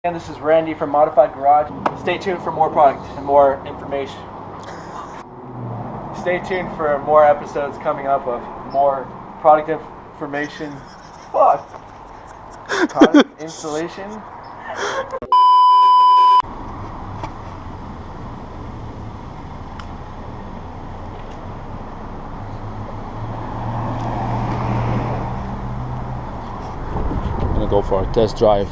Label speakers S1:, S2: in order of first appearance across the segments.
S1: And this is Randy from Modfyd Garage. Stay tuned for more product and more information. Stay tuned for more episodes coming up of more product information. Fuck. Product installation.
S2: I'm gonna go for a test drive.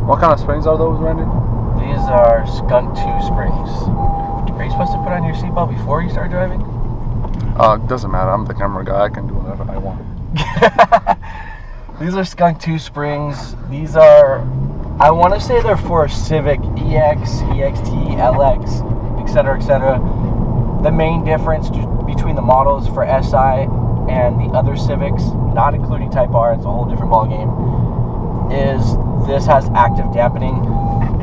S2: What kind of springs are those, Randy?
S1: These are Skunk2 springs. Are you supposed to put on your seatbelt before you start driving?
S2: It doesn't matter. I'm the camera guy. I can do whatever I want.
S1: These are Skunk2 springs. These are, I want to say they're for Civic EX, EXT, LX, etc., etc. The main difference between the models for SI and the other Civics, not including Type R, it's a whole different ballgame, is this has active dampening.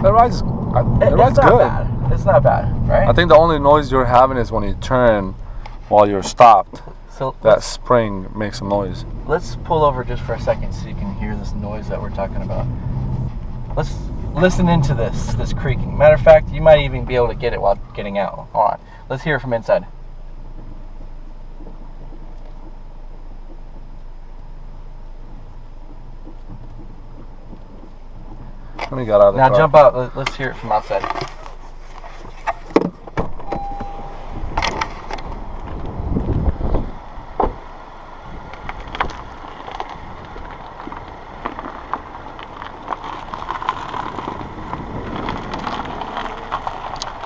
S2: The ride's good.
S1: Bad. It's not bad, right?
S2: I think the only noise you're having is when you turn while you're stopped.
S1: So
S2: that spring makes a noise.
S1: Let's pull over just for a second so you can hear this noise that we're talking about. Let's listen into this creaking. Matter of fact, you might even be able to get it while getting out. Hold on. Let's hear it from inside.
S2: Let me get out of the
S1: car.
S2: Now
S1: jump out. Let's hear it from outside.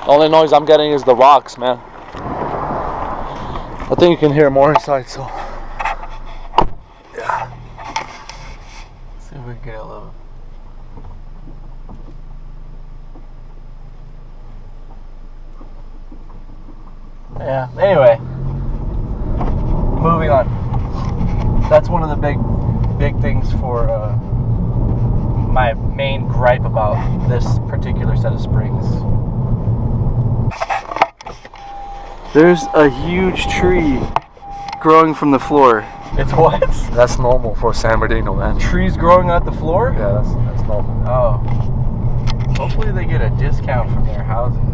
S2: The only noise I'm getting is the rocks, man. I think you can hear more inside, so yeah.
S1: Let's see if we can get a little. Yeah, anyway, moving on. That's one of the big things for my main gripe about this particular set of springs. There's a huge tree growing from the floor. It's what?
S2: That's normal for San Bernardino, man.
S1: Trees growing out the floor?
S2: Yeah, that's normal.
S1: Oh. Hopefully they get a discount from their housing.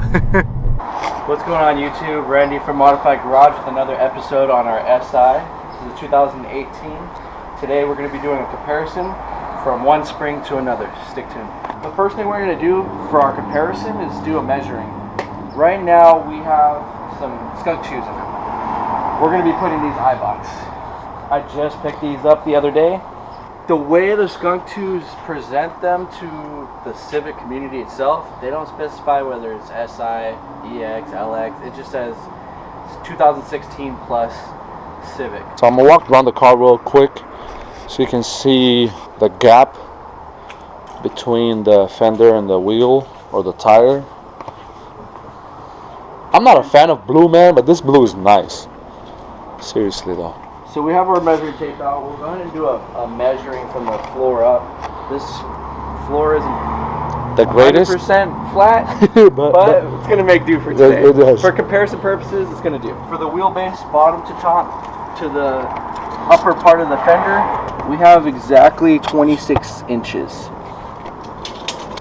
S1: What's going on YouTube? Randy from Modfyd Garage with another episode on our SI. This is 2018. Today we're going to be doing a comparison from one spring to another. Stick tuned. The first thing we're going to do for our comparison is do a measuring. Right now we have some Skunk2s in them. We're going to be putting these Eibachs. I just picked these up the other day. The way the Skunk2s present them to the Civic community itself, they don't specify whether it's SI, EX, LX. It just says 2016 plus Civic.
S2: So I'm gonna walk around the car real quick so you can see the gap between the fender and the wheel or the tire. I'm not a fan of blue, man, but this blue is nice. Seriously though.
S1: So we have our measuring tape out. We're going to do a measuring from the floor up. This floor isn't
S2: the greatest
S1: 100% flat, but it's going to make do for today.
S2: It does.
S1: For comparison purposes, it's going to do. For the wheelbase, bottom to top, to the upper part of the fender, we have exactly 26 inches.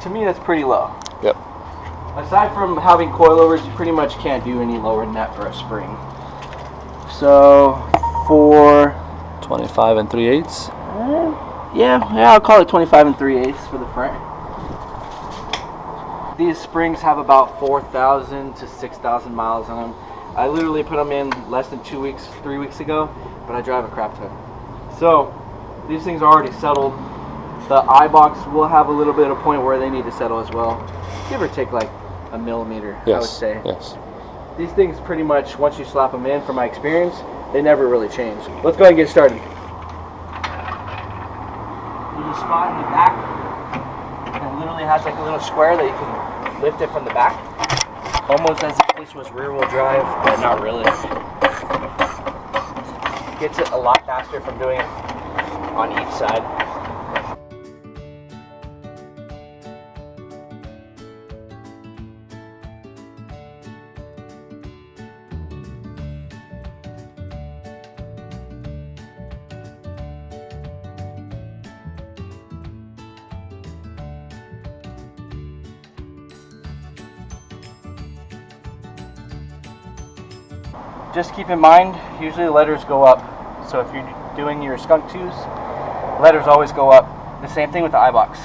S1: To me, that's pretty low.
S2: Yep.
S1: Aside from having coilovers, you pretty much can't do any lower than that for a spring. So for
S2: 25 and 3/8.
S1: Yeah, I'll call it 25 and 3/8 for the front. These springs have about 4,000 to 6,000 miles on them. I literally put them in less than 2 weeks, 3 weeks ago, but I drive a crap ton. So these things are already settled. The Eibachs will have a little bit of point where they need to settle as well. Give or take like a millimeter,
S2: yes,
S1: I would say.
S2: Yes.
S1: These things pretty much, once you slap them in, from my experience, they never really change. Let's go ahead and get started. There's a spot in the back, and it literally has like a little square that you can lift it from the back. Almost as if this was rear wheel drive, but not really. Gets it a lot faster from doing it on each side. just keep in mind, usually the letters go up. So if you're doing your Skunk2s, letters always go up. The same thing with the Eibach.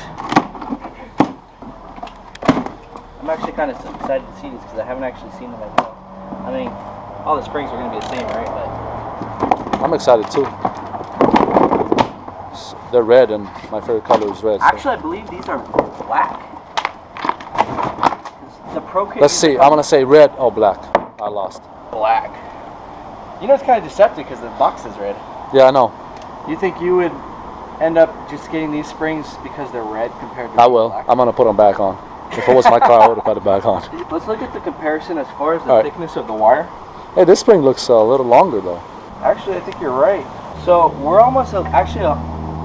S1: I'm actually kind of excited to see these because I haven't actually seen them myself. I mean, all the springs are going to be the same, right? But
S2: I'm excited too. They're red, and my favorite color is red.
S1: Actually, I believe these are black. The Pro Kit.
S2: Let's see. I'm gonna say red. Oh, black. I lost.
S1: Black. You know, it's kind of deceptive because the box is red.
S2: Yeah, I know.
S1: You think you would end up just getting these springs because they're red compared to
S2: I will.
S1: black?
S2: I'm gonna put them back on. If it was my car, I would have put it back on.
S1: Let's look at the comparison as far as the thickness of the wire.
S2: Hey, this spring looks a little longer though.
S1: Actually, I think you're right. So we're almost actually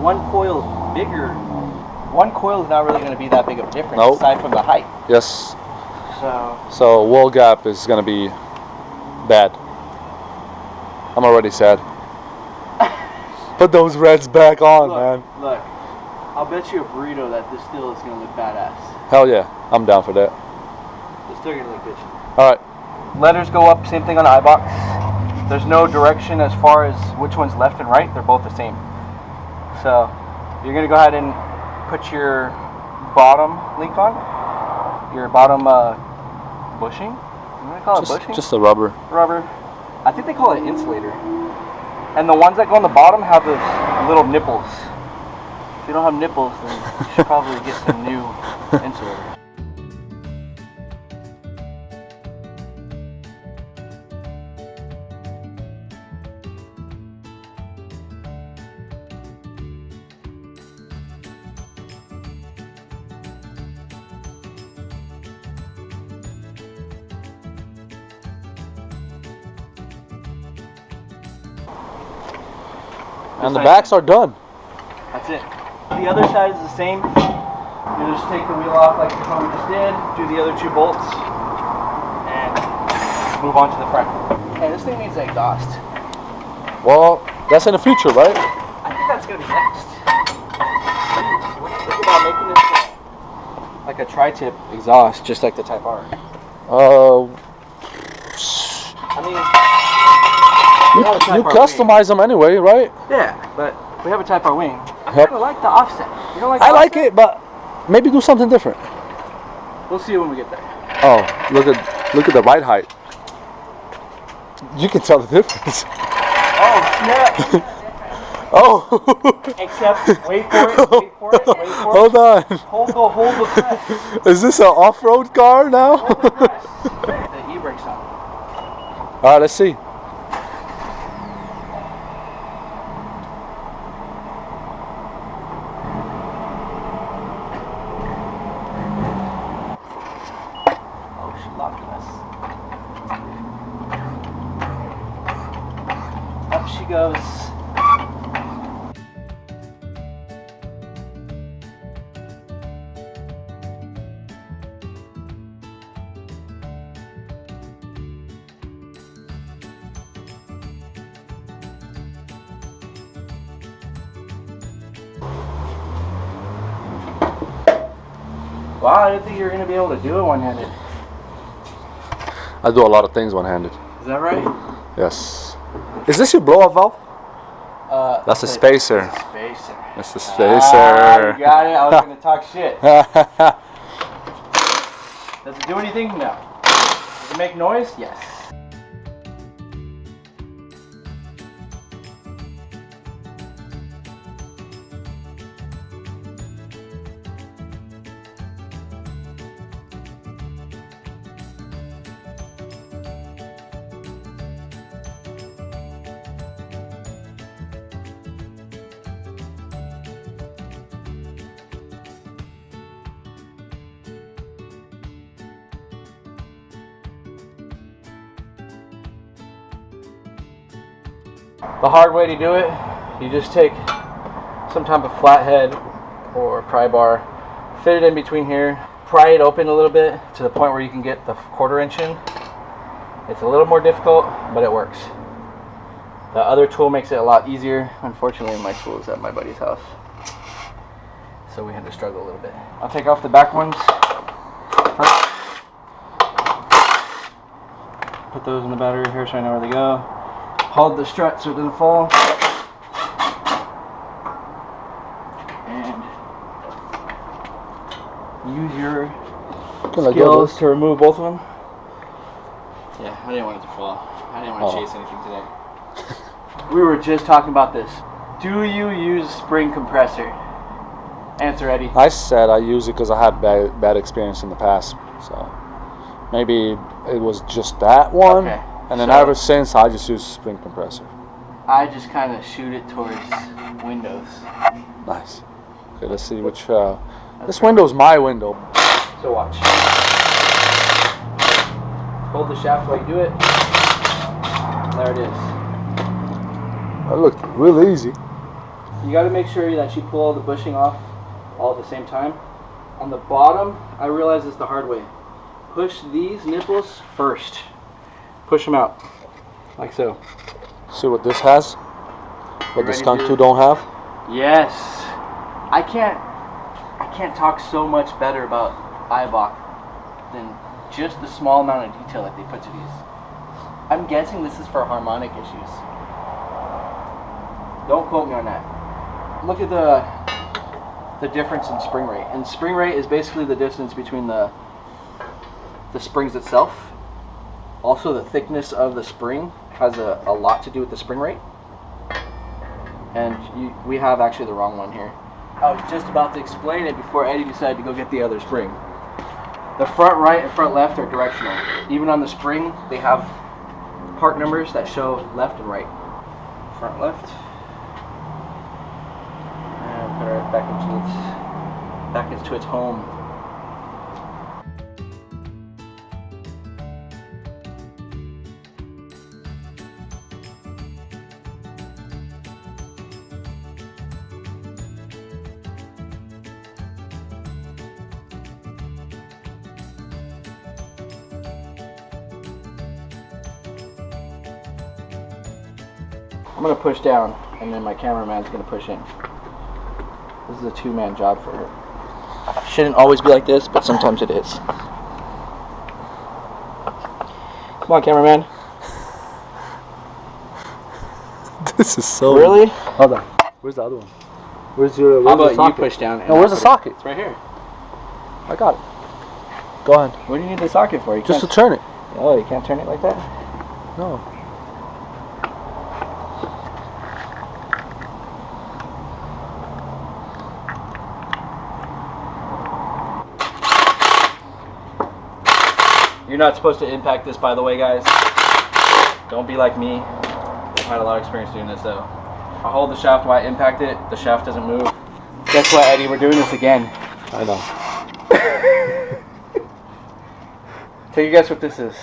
S1: one coil bigger. One coil is not really going to be that big of a difference aside from the height.
S2: Yes.
S1: So
S2: wall gap is going to be bad. I'm already sad. Put those reds back on, man.
S1: Look, I'll bet you a burrito that this still is going to look badass.
S2: Hell yeah, I'm down for that.
S1: It's still going to look good.
S2: All right.
S1: Letters go up, same thing on the Eibach. There's no direction as far as which one's left and right. They're both the same. So you're going to go ahead and put your bottom link on. Your bottom bushing. What do they call it? Bushing?
S2: Just the rubber.
S1: Rubber. I think they call it insulator. And the ones that go on the bottom have those little nipples. If you don't have nipples, then you should probably get some new insulator.
S2: And the backs are done.
S1: That's it. The other side is the same. You just take the wheel off like how we just did, do the other two bolts, and move on to the front. Hey, this thing needs an exhaust.
S2: Well, that's in the future, right?
S1: I think that's going to be next. What do you think about making this like a tri-tip exhaust, just like the Type R? I mean...
S2: You customize them anyway, right?
S1: Yeah, but we have a Type R wing. I kind of like the offset. You don't like the
S2: I
S1: offset?
S2: like it, but maybe do something different.
S1: We'll see when we get there.
S2: Oh, look at the ride height. You can tell the difference.
S1: Oh, snap.
S2: Oh.
S1: Except, wait for it.
S2: Hold on.
S1: Hold the press.
S2: Is this an off-road car now?
S1: Hold the press. The e-brake's on.
S2: All right, let's see.
S1: Up she goes. Wow, I didn't think you were going to be able to do it one-handed.
S2: I do a lot of things one-handed.
S1: Is that right?
S2: Yes. Is this your blow-off valve? That's a spacer.
S1: That's a spacer.
S2: That's the spacer.
S1: You got it. I was going to talk shit. Does it do anything? No. Does it make noise? Yes. The hard way to do it, you just take some type of flathead or pry bar, fit it in between here, pry it open a little bit to the point where you can get the 1/4 inch in. It's a little more difficult, but it works. The other tool makes it a lot easier. Unfortunately, my tool is at my buddy's house, so we had to struggle a little bit. I'll take off the back ones first. Put those in the battery here so I know where they go. Hold the strut so it doesn't fall. And use your skills to remove both of them. Yeah, I didn't want it to fall. I didn't want to chase anything today. We were just talking about this. Do you use spring compressor? Answer, Eddie.
S2: I said I use it because I had bad experience in the past. So maybe it was just that one.
S1: Okay.
S2: And then ever since, I just use spring compressor.
S1: I just kind of shoot it towards windows.
S2: Nice. Okay, let's see which... this window's my window.
S1: So watch. Hold the shaft while you do it. There it is.
S2: That looked real easy.
S1: You got to make sure that you pull all the bushing off all at the same time. On the bottom, I realize it's the hard way. Push these nipples first. Push them out, like so.
S2: See what this has? What the Skunk2 don't have?
S1: Yes. I can't talk so much better about Eibach than just the small amount of detail that they put to these. I'm guessing this is for harmonic issues. Don't quote me on that. Look at the difference in spring rate. And spring rate is basically the distance between the springs itself. Also, the thickness of the spring has a lot to do with the spring rate. And we have actually the wrong one here. I was just about to explain it before Eddie decided to go get the other spring. The front right and front left are directional. Even on the spring, they have part numbers that show left and right. Front left. And put it back into its home. I'm going to push down, and then my cameraman's going to push in. This is a two-man job for her. Shouldn't always be like this, but sometimes it is. Come on, cameraman.
S2: This is so...
S1: Really?
S2: Hold on. Where's the other one? Where's your...
S1: How about you push down?
S2: No, where's the socket?
S1: It's right here.
S2: I got it. Go ahead.
S1: What do you need the socket for?
S2: Just to turn it.
S1: Oh, you can't turn it like that?
S2: No.
S1: You're not supposed to impact this, by the way, guys. Don't be like me. I've had a lot of experience doing this, though. I hold the shaft while I impact it. The shaft doesn't move. Guess what, Eddie? We're doing this again.
S2: I know.
S1: Take a guess what this is.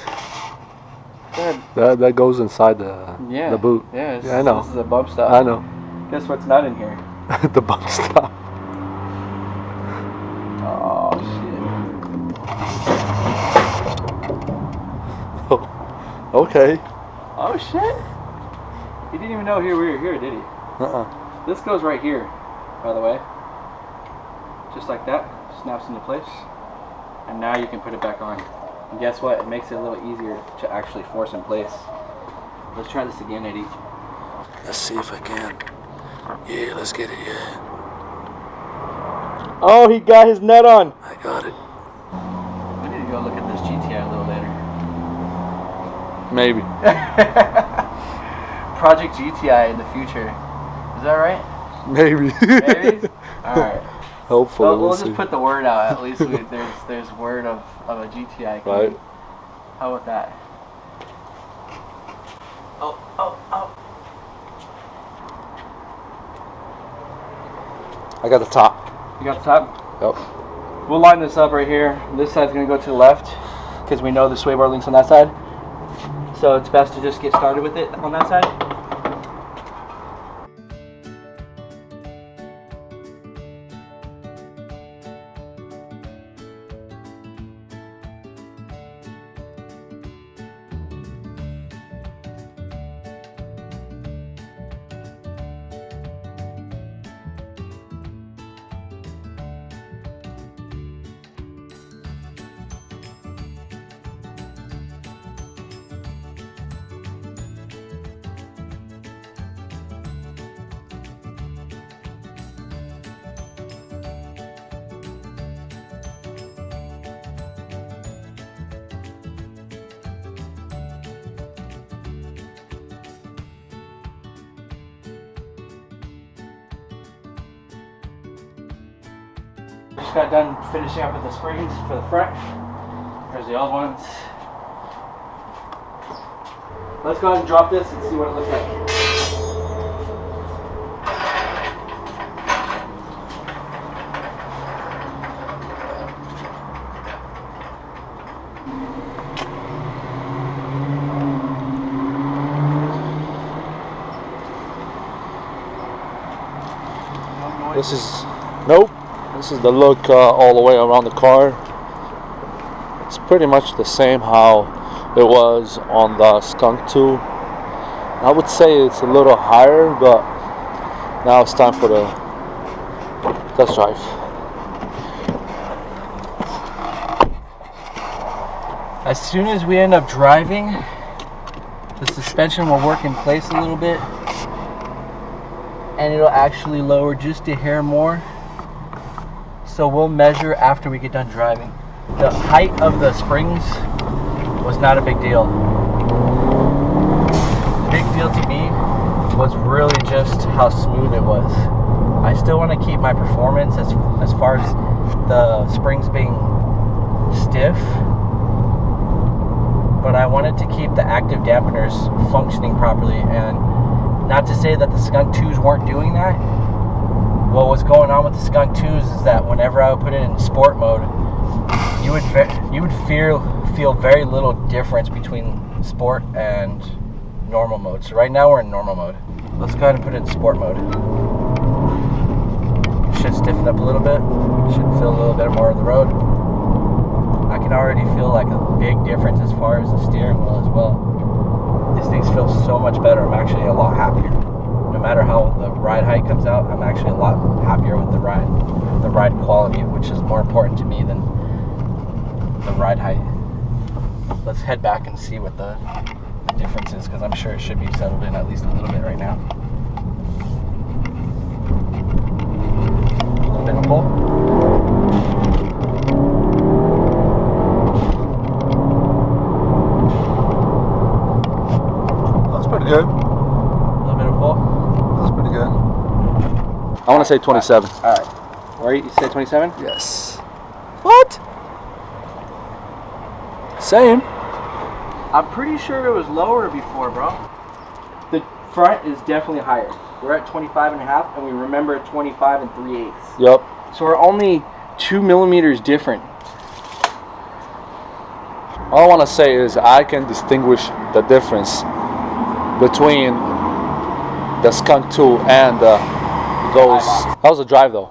S2: That goes inside the boot.
S1: Yeah,
S2: I know.
S1: This is a bump stop.
S2: I know.
S1: Guess what's not in here?
S2: The bump stop.
S1: Oh, shit.
S2: Okay.
S1: Oh, shit. He didn't even know we were here, did he? This goes right here, by the way. Just like that. Snaps into place. And now you can put it back on. And guess what? It makes it a little easier to actually force in place. Let's try this again, Eddie.
S2: Let's see if I can. Yeah, let's get it, yeah.
S1: Oh, he got his nut on.
S2: I got it.
S1: We need to go look at this GTI a little later.
S2: Maybe.
S1: Project GTI in the future. Is that right?
S2: Maybe.
S1: Maybe? Alright.
S2: Hopefully.
S1: We'll just put the word out. At least there's word of a GTI coming.
S2: Right.
S1: How about that? Oh.
S2: I got the top.
S1: You got the top?
S2: Yep.
S1: We'll line this up right here. This side's going to go to the left because we know the sway bar link's on that side. So it's best to just get started with it on that side. Just got done finishing up with the springs for the front. There's the old ones. Let's go ahead and drop this and see what it looks like.
S2: This is the look all the way around the car. It's pretty much the same how it was on the Skunk2. I would say it's a little higher, but now it's time for the test drive.
S1: As soon as we end up driving, the suspension will work in place a little bit, and it'll actually lower just a hair more. So we'll measure after we get done driving. The height of the springs was not a big deal. Big deal to me was really just how smooth it was. I still want to keep my performance as far as the springs being stiff, but I wanted to keep the active dampeners functioning properly. And not to say that the Skunk2s weren't doing that. What was going on with the Skunk2s is that whenever I would put it in sport mode, you would feel very little difference between sport and normal mode. So right now we're in normal mode. Let's go ahead and put it in sport mode. Should stiffen up a little bit. Should feel a little bit more of the road. I can already feel like a big difference as far as the steering wheel as well. These things feel so much better. I'm actually a lot happier. No matter how the ride height comes out, I'm actually a lot happier with the ride quality, which is more important to me than the ride height. Let's head back and see what the difference is, because I'm sure it should be settled in at least a little bit right now. A little bit of pull.
S2: Good.
S1: A little bit of pull.
S2: That's pretty good. I want to say 27.
S1: All right. Where you say 27?
S2: Yes. What? Same.
S1: I'm pretty sure it was lower before, bro. The front is definitely higher. We're at 25 and a half, and we remember 25 and 3/8.
S2: Yep.
S1: So we're only 2 millimeters different.
S2: All I want to say is I can distinguish the difference between the Skunk2 and those.
S1: Eibach.
S2: That was a drive though.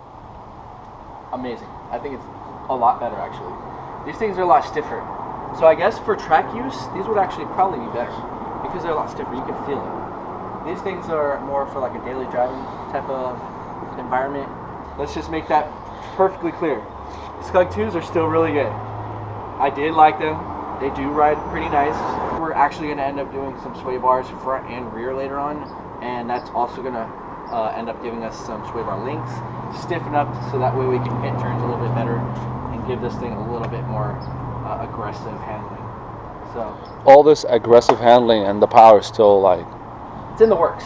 S1: Amazing. I think it's a lot better actually. These things are a lot stiffer. So I guess for track use, these would actually probably be better because they're a lot stiffer. You can feel it. These things are more for like a daily driving type of environment. Let's just make that perfectly clear. Skunk2s are still really good. I did like them. They do ride pretty nice. We're actually going to end up doing some sway bars front and rear later on, and that's also going to end up giving us some sway bar links, stiffen up so that way we can hit turns a little bit better and give this thing a little bit more aggressive handling. So
S2: all this aggressive handling and the power is still like
S1: it's in the works.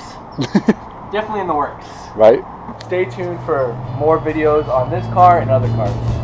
S1: Definitely in the works.
S2: Right?
S1: Stay tuned for more videos on this car and other cars.